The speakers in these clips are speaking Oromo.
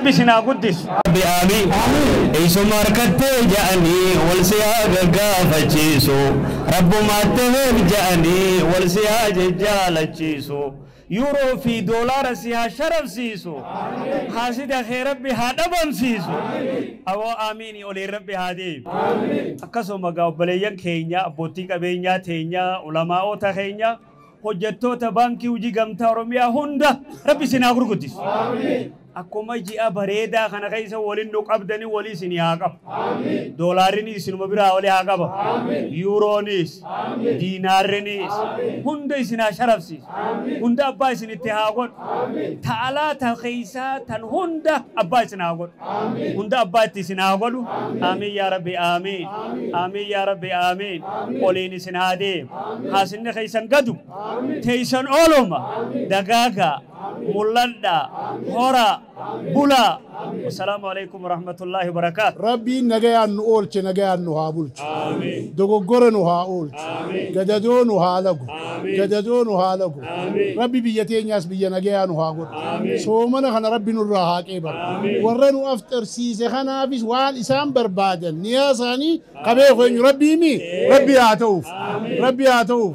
ربي سنا قدس ربي آمين إيسو ماركت جاني والسياق قافتشيسو رب ما تهب جاني والسياق جالتشيسو يورو في دولار سيها شرف سيسو حاسد خير ربي هذا بمسيسو أو آمين أولي ربي هذه أكسو مقاو بليان كينيا بوتيك بينيا تينيا علماء تخينيا حجتو تبانكي وجي قمتا رميا هندا ربي سناغر قدس أكما جاء بريدا خنا كيسا ولين نوك أبدني ولي سنياقب دولاريني سنما برا ولي عقب يورونيس دينارينيس هندا سنا شرف سيس هندا أبا سن اتحاقون تعالى تخيسا تن هندا أبا سناقون هندا أبا تسناقون آمين يا ربي آمين آمين يا ربي آمين وليني سنادي حاسن خيسان قدو تيسان أولوما دقاقا مولدا هورا بولا السلام عليكم ورحمة الله وبركاته ربي نجاي نقول نجاي نهابول دوغورن نهاول جددون نهالجو جددون نهالجو ربي بيجتين ياس بيجي نجاي نهاول سومنا خنا ربي نرها كيبا ورنو أفتر سيز خنا بيس وان إسام بربادن نياساني قبل ربي مي ربي عتوف ربي عتوف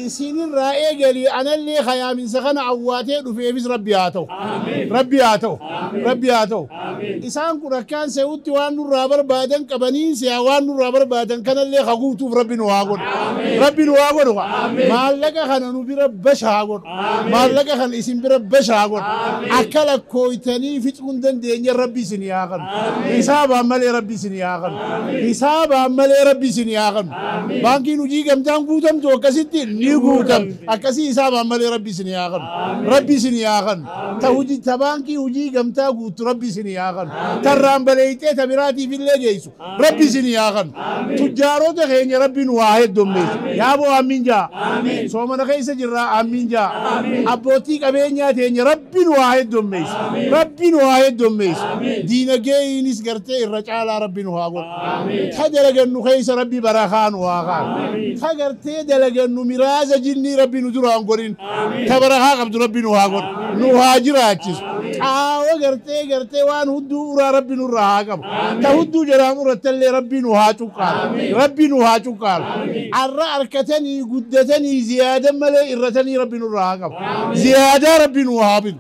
إسين الرأي قالي أنا اللي خيام من سخنا عواتي وفي بيس ربي عتوف ربي عتوف ربي عتوف إسان كركان سوتي وان نرابر بادن كبنين سيوان نرابر بادن كان اللي خقوتو ربي نواقون ربي نواقون مالك خنا نبي ربش هاقون مالك خنا اسم بربش هاقون أكل كويتني في تكون دنيا ربي سنياقن حساب عمل ربي سنياقن حساب عمل ربي سنياقن بانكي نجي كم جام قوتم تو كسيتي نيقوتم أكسي حساب عمل ربي سنياقن ربي سنياقن توجي تبانكي وجي كم تا قوت ربي سنياقن ترام بليتة تبراتي في اللي جيسو ربي سنياقن تجارو تخين ربي نواهد دميس يا أبو آمين جا سومنا خيس جرا آمين جا أبوتي كبينيا تين ربي نواهد دميس ربي نواهد دميس دين جاينيس قرتي الرجال ربي نواهد تدرج إنه خيس ربي براخان واقع تقرتي دلج إنه ميراث جني ربي ندران قرين تبرخا قبض ربي نواهد نواجراتش قرتي وان هدو ربي نراقب تهدو جرام رتل ربي نهاجو قال ربي نهاجو قال عرّ أركتني قدتني زيادة ملء إرتني ربي نراقب زيادة ربي نهابد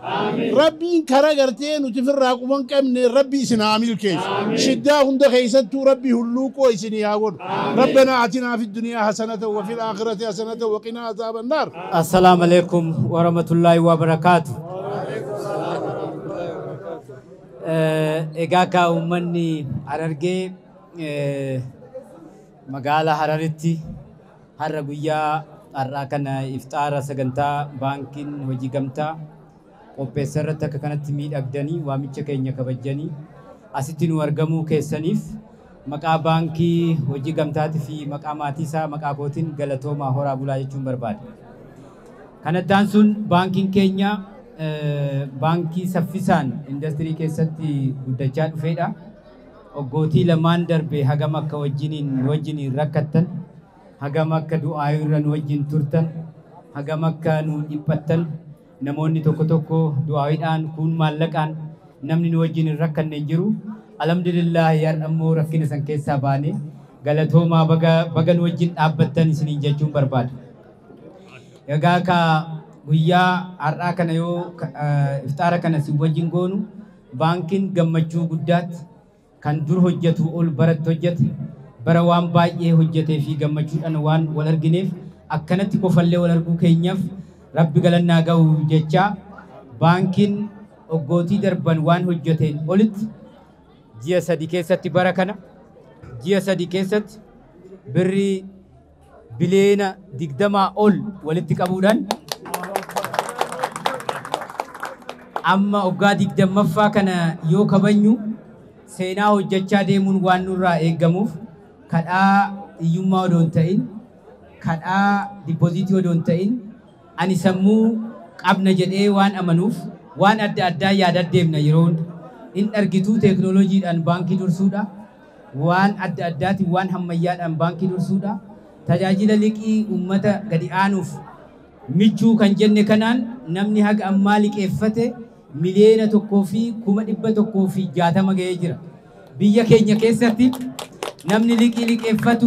ربي كرا قرتين وتفرق ومن كم ربي سنعمل كيس شدة هند خيسة ربي هلوك ويسنياون ربنا آتنا في الدنيا حسنة وفي الآخرة حسنة وقنا عذاب النار. السلام عليكم ورحمة الله وبركاته. إجاكا أمني أرجع مقالة حرارتي هربيا أراكنا إفطار سجنتا بانكين وجيجمتا وبسرتك كانت ميد أقدني واميتشك إنك بجني أستين ورجمو كسنيف مقا بانكي وجيجمتا في مقاماتي سا مقاكوتين غلطوما هورا بولاي برباد كانت تانسون بانكين كينيا بانكي سفيسان اندستري كيستي غدجات فيدا وغوتي لمان دربي هاغامك وجينين ركتن هاغامك دعايرن وجين تورتن هاغامك نو ديبتن نموني توكو توكو دعايدان كون مالكان نمني وجين ركن نجرو الحمدلله يار امو ركين سن كيسا باني غلطوما بغن وجين ابتن سنين جچون برباد يغاكا guyyaa har'aa kana yoo iftaara kana si wajjin goonu baankiin gammachuu guddaatti kan dur hojjetu ol baratti hojjete bara waan baay'ee hojjetee fi gammachuudhaan waan wal argineef akkanatti qofallee wal arguu keenyaaf rabbi galannaa ga'u jecha baankiin oggootii darban waan hojjeteen olitti ji'a sadii keessatti bara kana ji'a sadii keessatti birrii biliyoona 20 ol walitti qabuudhaan amma ogaadik dammaffaa kana yoo kabanyu seenaa hojjechaa deemuun waan nurraa eegamuuf kadhaa iyyummaa odoon ta'in kadhaa dipoziitii odoon ta'in ani sammuu qabna jedhee waan amanuuf waan adda addaa yaada deemna yeroo in argituu teeknooloojiidhaan baankii dursuudha waan adda addaatiin waan hammayyaadhaan baankii dursuudha tajaajila liqii ummata gadi aanuuf michuu kan jenne kanaan namni haga ammaa liqeeffate miliyoona tokkoo fi 160 ga'ee jira. Biyya keenya keessatti namni liqeeffatu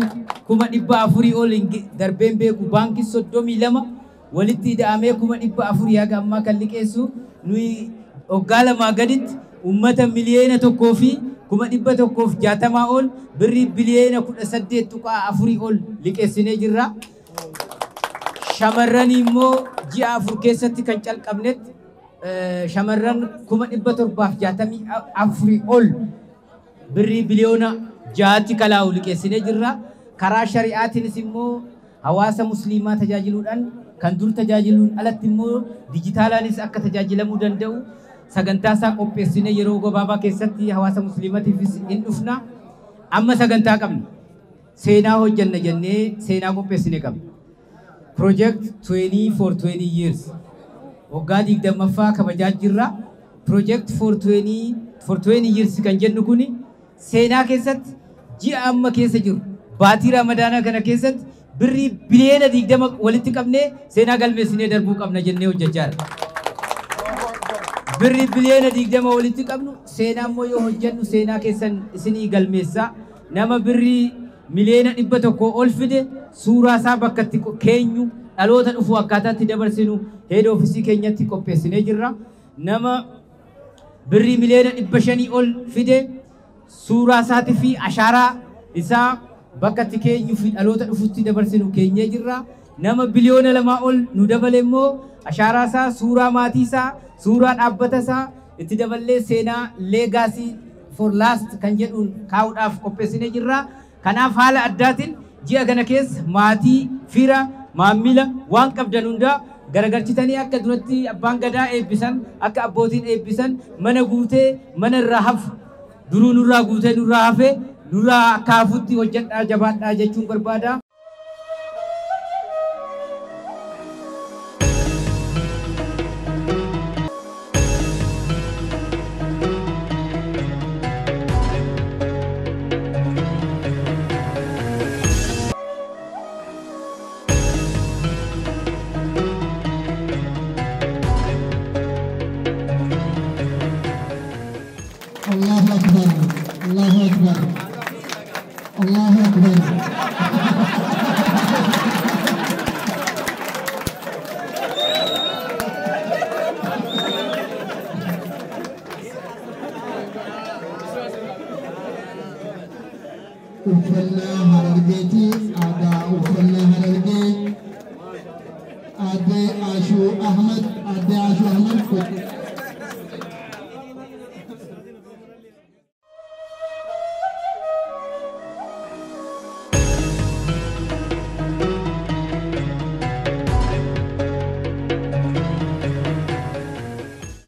400 ol darbeen beeku baankii 32 walitti hidhamee 400 haga ammaa kan liqeessu nuyi waggaa lamaa gaditti ummata miliyoona tokkoo fi 160 ol birrii biliyoona 18.4 ol liqeessinee jirra. Shamarran immoo ji'a 4 keessatti kan calqabnetti shamarran 764 ol birrii biliyoona 6 kalaa'u liqeessinee jirra. Karaa shari'aatiinis immoo hawaasa musliimaa tajaajiluudhaan kan dur tajaajiluun alatti immoo dijitaalaanis akka tajaajilamuu danda'u sagantaa isaa qopheessinee yeroo gabaabaa keessatti hawaasa musliimatiifis in dhufna. Amma sagantaa qabna. Seenaa hojjanna jennee seenaa qopheessinee qabna. Project 20 for 20 years. Waggaa 20ffaa kabajaa jirra. Project for 20 years kan jennu kuni seenaa keessatti ji'a amma keessa jiru baatii ramadaanaa kana keessatti birrii biliyoona 20 walitti qabnee seenaa galmeessinee darbuu qabna jennee hojjechaa jirra. Birrii biliyoona 20 walitti qabnu seenaa immoo yoo hojjennu seenaa keessan isinii galmeessaa. Nama birrii miliyoona 100 ol fide suuraa isaa bakka itti keenyu dhaloota dhufu akkaataatti dabarsinu head office keenyatti qopheessinee jirra. Nama birrii miliyoona 500 ol fide suuraa isaatii fi ashaaraa isaa bakka itti keenyu fi dhaloota dhufutti dabarsinu keenyee jirra. Nama biliyoona 2 ol nu dabale immoo ashaaraa isaa, suuraa maatii isaa, suuraa dhaabbata isaa itti daballee seenaa legacy for last kan jedhuun kaa'uudhaaf qopheessinee jirra. Kanaaf haala addaatiin ji'a kana keessa maatii, fira, maamila waan qabdan hundaa garagalchitanii akka duratti abbaan gadaa eebbisan, akka abbootiin eebbisan mana guutee mana irraa hafu duruu nurraa guutee nurraa hafee nurraa akka hafutti hojjedhaa jabaadhaa jechuun barbaada. Allahu Akbar, Allahu Akbar, Allahu Akbar. Uffanna harargeeti aadaa uffanna harargee Ade Ashu Ahmad